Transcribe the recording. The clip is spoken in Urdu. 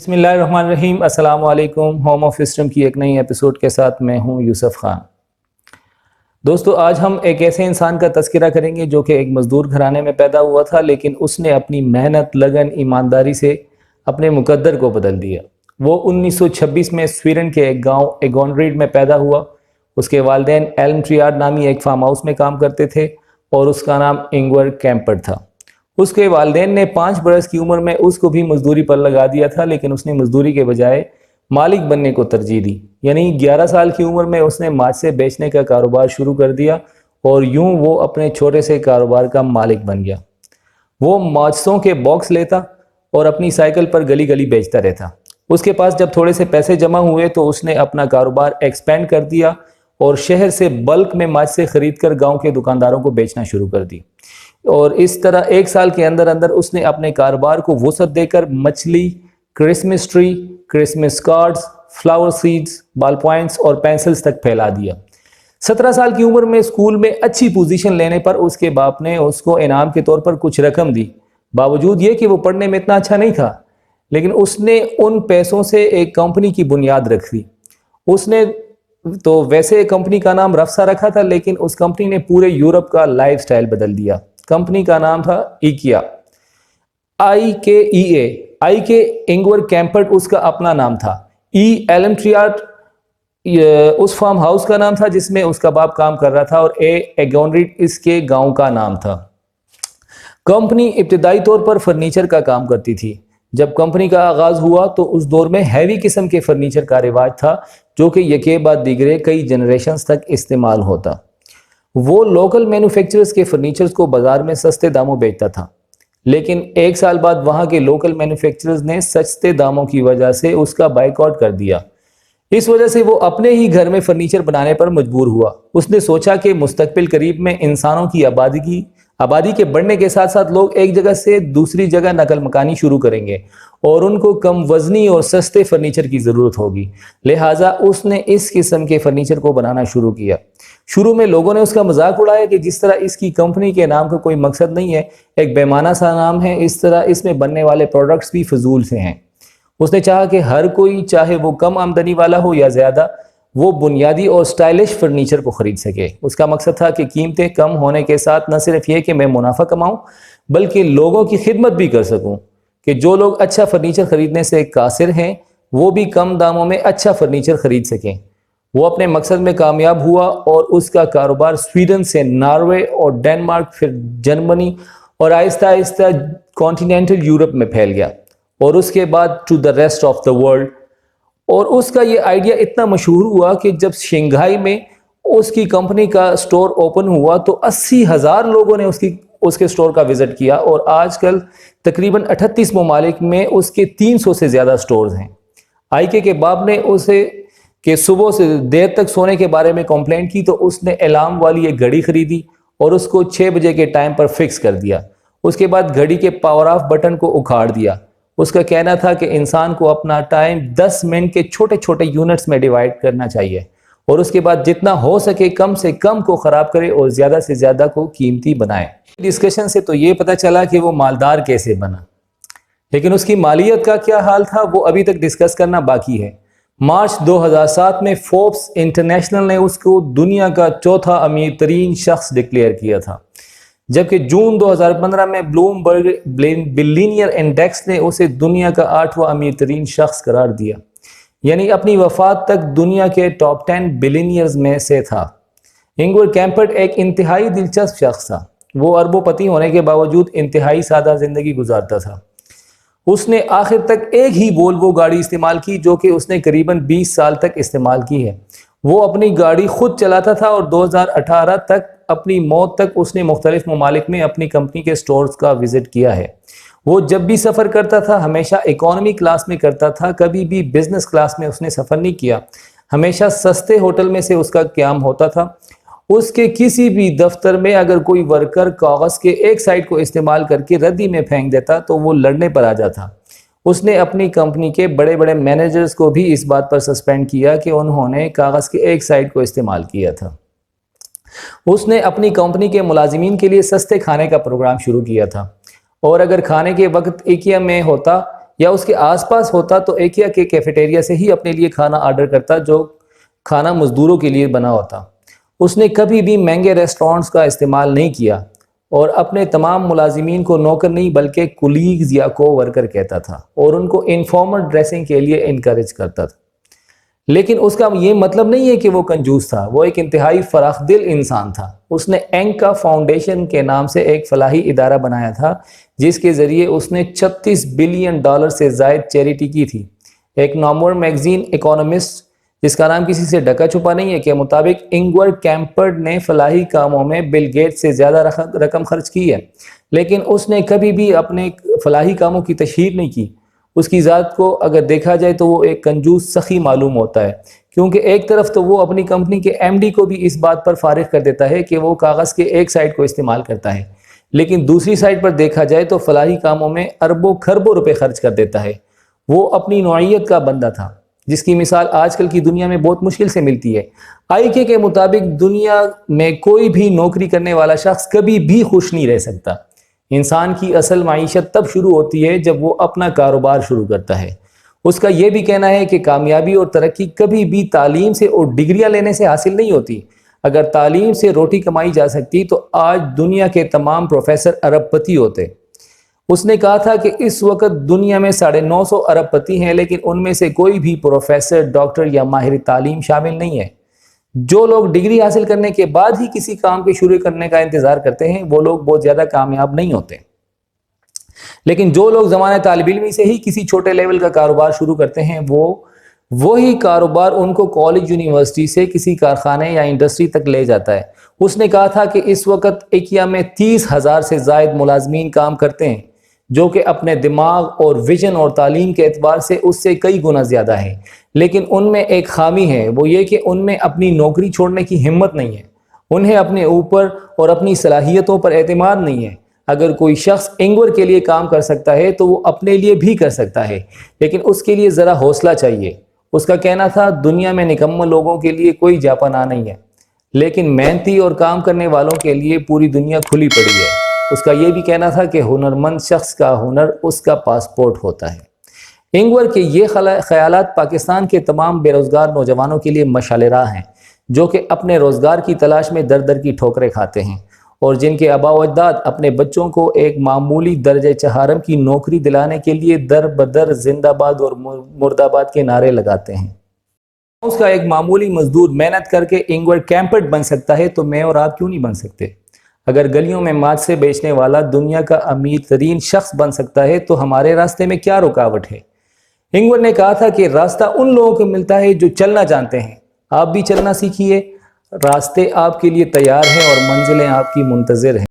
بسم اللہ الرحمن الرحیم۔ السلام علیکم۔ ہوم آف وزڈم کی ایک نئی ایپیسوڈ کے ساتھ میں ہوں یوسف خان۔ دوستو، آج ہم ایک ایسے انسان کا تذکرہ کریں گے جو کہ ایک مزدور گھرانے میں پیدا ہوا تھا، لیکن اس نے اپنی محنت، لگن، ایمانداری سے اپنے مقدر کو بدل دیا۔ وہ 1926 میں سویڈن کے ایک گاؤں ایگونریڈ میں پیدا ہوا۔ اس کے والدین ایلم ٹریارڈ نامی ایک فارم ہاؤس میں کام کرتے تھے اور اس کا نام انگور کیمپر تھا۔ اس کے والدین نے 5 برس کی عمر میں اس کو بھی مزدوری پر لگا دیا تھا، لیکن اس نے مزدوری کے بجائے مالک بننے کو ترجیح دی۔ یعنی 11 سال کی عمر میں اس نے ماچسیں بیچنے کا کاروبار شروع کر دیا اور یوں وہ اپنے چھوٹے سے کاروبار کا مالک بن گیا۔ وہ ماچسوں کے باکس لیتا اور اپنی سائیکل پر گلی گلی بیچتا رہتا۔ اس کے پاس جب تھوڑے سے پیسے جمع ہوئے تو اس نے اپنا کاروبار ایکسپینڈ کر دیا اور شہر سے بلک میں ماچسیں خرید کر گاؤں کے دکانداروں کو بیچنا شروع کر دی۔ اور اس طرح 1 سال کے اندر اس نے اپنے کاروبار کو وسعت دے کر مچھلی، Christmas tree, Christmas cards, flower seeds, ball points اور پینسلز تک پھیلا دیا۔ 17 سال کی عمر میں اسکول میں اچھی پوزیشن لینے پر اس کے باپ نے اس کو انعام کے طور پر کچھ رقم دی۔ باوجود یہ کہ وہ پڑھنے میں اتنا اچھا نہیں تھا، لیکن اس نے ان پیسوں سے ایک کمپنی کی بنیاد رکھ دی۔ اس نے تو ویسے کمپنی کا نام رفسا رکھا تھا، لیکن اس کمپنی نے پورے یورپ کا لائف سٹائل بدل دیا۔ کمپنی کا نام تھا ایکیا، آئی کے انگور کیمپرٹ اس کا اپنا نام تھا۔ ایلم ٹریارڈ اس فارم ہاؤس کا نام تھا جس میں اس کا باپ کام کر رہا تھا، اور ایگونریڈ اس کے گاؤں کا نام تھا۔ کمپنی ابتدائی طور پر فرنیچر کا کام کرتی تھی۔ جب کمپنی کا آغاز ہوا تو اس دور میں ہیوی قسم کے فرنیچر کا رواج تھا جو کہ یکے بعد دیگرے کئی جنریشنز تک استعمال ہوتا۔ وہ لوکل مینوفیکچررز کے فرنیچرز کو بازار میں سستے داموں بیچتا تھا، لیکن 1 سال بعد وہاں کے لوکل مینوفیکچررز نے سستے داموں کی وجہ سے اس کا بائیکاٹ کر دیا۔ اس وجہ سے وہ اپنے ہی گھر میں فرنیچر بنانے پر مجبور ہوا۔ اس نے سوچا کہ مستقبل قریب میں انسانوں کی آبادی کے بڑھنے کے ساتھ ساتھ لوگ ایک جگہ سے دوسری جگہ نقل مکانی شروع کریں گے اور ان کو کم وزنی اور سستے فرنیچر کی ضرورت ہوگی، لہٰذا اس نے اس قسم کے فرنیچر کو بنانا شروع کیا۔ شروع میں لوگوں نے اس کا مذاق اڑایا کہ جس طرح اس کی کمپنی کے نام کا کوئی مقصد نہیں ہے، ایک بے معنی سا نام ہے، اس طرح اس میں بننے والے پروڈکٹس بھی فضول سے ہیں۔ اس نے چاہا کہ ہر کوئی، چاہے وہ کم آمدنی والا ہو یا زیادہ، وہ بنیادی اور سٹائلش فرنیچر کو خرید سکے۔ اس کا مقصد تھا کہ قیمتیں کم ہونے کے ساتھ نہ صرف یہ کہ میں منافع کماؤں بلکہ لوگوں کی خدمت بھی کر سکوں، کہ جو لوگ اچھا فرنیچر خریدنے سے قاصر ہیں وہ بھی کم داموں میں اچھا فرنیچر خرید سکیں۔ وہ اپنے مقصد میں کامیاب ہوا اور اس کا کاروبار سویڈن سے ناروے اور ڈنمارک، پھر جرمنی اور آہستہ آہستہ کانٹیننٹل یورپ میں پھیل گیا، اور اس کے بعد to the rest of the world. اور اس کا یہ آئیڈیا اتنا مشہور ہوا کہ جب شنگھائی میں اس کی کمپنی کا سٹور اوپن ہوا تو 80,000 لوگوں نے اس کے سٹور کا وزٹ کیا، اور آج کل تقریباً 38 ممالک میں اس کے 300 سے زیادہ سٹورز ہیں۔ آئی کے باپ نے اسے کہ صبح سے دیر تک سونے کے بارے میں کمپلینٹ کی تو اس نے الارم والی ایک گھڑی خریدی اور اس کو 6 بجے کے ٹائم پر فکس کر دیا۔ اس کے بعد گھڑی کے پاور آف بٹن کو اکھاڑ دیا۔ اس کا کہنا تھا کہ انسان کو اپنا ٹائم 10 منٹ کے چھوٹے چھوٹے یونٹس میں ڈیوائڈ کرنا چاہیے، اور اس کے بعد جتنا ہو سکے کم سے کم کو خراب کرے اور زیادہ سے زیادہ کو قیمتی بنائے۔ ڈسکشن سے تو یہ پتہ چلا کہ وہ مالدار کیسے بنا، لیکن اس کی مالیت کا کیا حال تھا وہ ابھی تک ڈسکس کرنا باقی ہے۔ مارچ 2007 میں فوربس انٹرنیشنل نے اس کو دنیا کا 4تھا امیر ترین شخص ڈکلیئر کیا تھا، جبکہ جون 2015 میں بلومبرگ بلینئر انڈیکس نے اسے دنیا کا 8واں امیر ترین شخص قرار دیا، یعنی اپنی وفات تک دنیا کے ٹاپ 10 بلینئرز میں سے تھا۔ انگور کیمپرٹ ایک انتہائی دلچسپ شخص تھا۔ وہ اربوں پتی ہونے کے باوجود انتہائی سادہ زندگی گزارتا تھا۔ اس نے آخر تک ایک ہی وولوو گاڑی استعمال کی جو کہ اس نے قریباً 20 سال تک استعمال کی ہے۔ وہ اپنی گاڑی خود چلاتا تھا اور 2018 تک، اپنی موت تک، اس نے مختلف ممالک میں اپنی کمپنی کے سٹورز کا وزٹ کیا ہے۔ وہ جب بھی سفر کرتا تھا ہمیشہ اکانومی کلاس میں کرتا تھا، کبھی بھی بزنس کلاس میں اس نے سفر نہیں کیا۔ ہمیشہ سستے ہوٹل میں سے اس کا قیام ہوتا تھا۔ اس کے کسی بھی دفتر میں اگر کوئی ورکر کاغذ کے ایک سائڈ کو استعمال کر کے ردی میں پھینک دیتا تو وہ لڑنے پر آ جاتا۔ اس نے اپنی کمپنی کے بڑے بڑے مینیجرز کو بھی اس بات پر سسپینڈ کیا کہ انہوں نے کاغذ کے ایک سائڈ کو استعمال کیا تھا۔ اس نے اپنی کمپنی کے ملازمین کے لیے سستے کھانے کا پروگرام شروع کیا تھا، اور اگر کھانے کے وقت ایکیا میں ہوتا یا اس کے آس پاس ہوتا تو ایکیا کے کیفیٹیریا سے ہی اپنے لیے کھانا آرڈر کرتا جو کھانا مزدوروں کے لیے بنا ہوتا۔ اس نے کبھی بھی مہنگے ریسٹورنٹس کا استعمال نہیں کیا اور اپنے تمام ملازمین کو نوکر نہیں بلکہ کولیگز یا کو ورکر کہتا تھا اور ان کو انفارمل ڈریسنگ کے لیے انکریج کرتا تھا۔ لیکن اس کا یہ مطلب نہیں ہے کہ وہ کنجوس تھا، وہ ایک انتہائی فراخ دل انسان تھا۔ اس نے اینکا فاؤنڈیشن کے نام سے ایک فلاحی ادارہ بنایا تھا جس کے ذریعے اس نے $36 بلین سے زائد چیریٹی کی تھی۔ ایک نامور میگزین اکانومسٹ جس کا نام کسی سے ڈھکا چھپا نہیں ہے کے مطابق انگور کیمپرڈ نے فلاحی کاموں میں بل گیٹ سے زیادہ رقم خرچ کی ہے، لیکن اس نے کبھی بھی اپنے فلاحی کاموں کی تشہیر نہیں کی۔ اس کی ذات کو اگر دیکھا جائے تو وہ ایک کنجوس سخی معلوم ہوتا ہے، کیونکہ ایک طرف تو وہ اپنی کمپنی کے ایم ڈی کو بھی اس بات پر فارغ کر دیتا ہے کہ وہ کاغذ کے ایک سائڈ کو استعمال کرتا ہے، لیکن دوسری سائڈ پر دیکھا جائے تو فلاحی کاموں میں اربوں کھربوں روپے خرچ کر دیتا ہے۔ وہ اپنی نوعیت کا بندہ تھا جس کی مثال آج کل کی دنیا میں بہت مشکل سے ملتی ہے۔ آئی کے مطابق دنیا میں کوئی بھی نوکری کرنے والا شخص کبھی بھی خوش نہیں رہ سکتا۔ انسان کی اصل معیشت تب شروع ہوتی ہے جب وہ اپنا کاروبار شروع کرتا ہے۔ اس کا یہ بھی کہنا ہے کہ کامیابی اور ترقی کبھی بھی تعلیم سے اور ڈگریاں لینے سے حاصل نہیں ہوتی۔ اگر تعلیم سے روٹی کمائی جا سکتی تو آج دنیا کے تمام پروفیسر ارب پتی ہوتے۔ اس نے کہا تھا کہ اس وقت دنیا میں 950 ارب پتی ہیں، لیکن ان میں سے کوئی بھی پروفیسر، ڈاکٹر یا ماہر تعلیم شامل نہیں ہے۔ جو لوگ ڈگری حاصل کرنے کے بعد ہی کسی کام کے شروع کرنے کا انتظار کرتے ہیں وہ لوگ بہت زیادہ کامیاب نہیں ہوتے، لیکن جو لوگ زمانہ طالب علمی سے ہی کسی چھوٹے لیول کا کاروبار شروع کرتے ہیں وہی کاروبار ان کو کالج یونیورسٹی سے کسی کارخانے یا انڈسٹری تک لے جاتا ہے۔ اس نے کہا تھا کہ اس وقت ایکیا میں 30,000 سے زائد ملازمین کام کرتے ہیں جو کہ اپنے دماغ اور ویژن اور تعلیم کے اعتبار سے اس سے کئی گنا زیادہ ہیں، لیکن ان میں ایک خامی ہے، وہ یہ کہ ان میں اپنی نوکری چھوڑنے کی ہمت نہیں ہے۔ انہیں اپنے اوپر اور اپنی صلاحیتوں پر اعتماد نہیں ہے۔ اگر کوئی شخص انگور کے لیے کام کر سکتا ہے تو وہ اپنے لیے بھی کر سکتا ہے، لیکن اس کے لیے ذرا حوصلہ چاہیے۔ اس کا کہنا تھا دنیا میں نکمل لوگوں کے لیے کوئی جاپناہ نہیں ہے، لیکن محنتی اور کام کرنے والوں کے لیے پوری دنیا کھلی پڑی ہے۔ اس کا یہ بھی کہنا تھا کہ ہنرمند شخص کا ہنر اس کا پاسپورٹ ہوتا ہے۔ انگور کے یہ خیالات پاکستان کے تمام بے روزگار نوجوانوں کے لیے مشعل راہ ہیں جو کہ اپنے روزگار کی تلاش میں در در کی ٹھوکریں کھاتے ہیں اور جن کے آباء و اجداد اپنے بچوں کو ایک معمولی درجہ چہارم کی نوکری دلانے کے لیے در بدر زندہ باد اور مرد آباد کے نعرے لگاتے ہیں۔ اس کا ایک معمولی مزدور محنت کر کے انگور کیمپرڈ بن سکتا ہے تو میں اور آپ کیوں نہیں بن سکتے؟ اگر گلیوں میں ماچھ سے بیچنے والا دنیا کا امیر ترین شخص بن سکتا ہے تو ہمارے راستے میں کیا رکاوٹ ہے؟ انگور نے کہا تھا کہ راستہ ان لوگوں کو ملتا ہے جو چلنا جانتے ہیں۔ آپ بھی چلنا سیکھیے، راستے آپ کے لیے تیار ہیں اور منزلیں آپ کی منتظر ہیں۔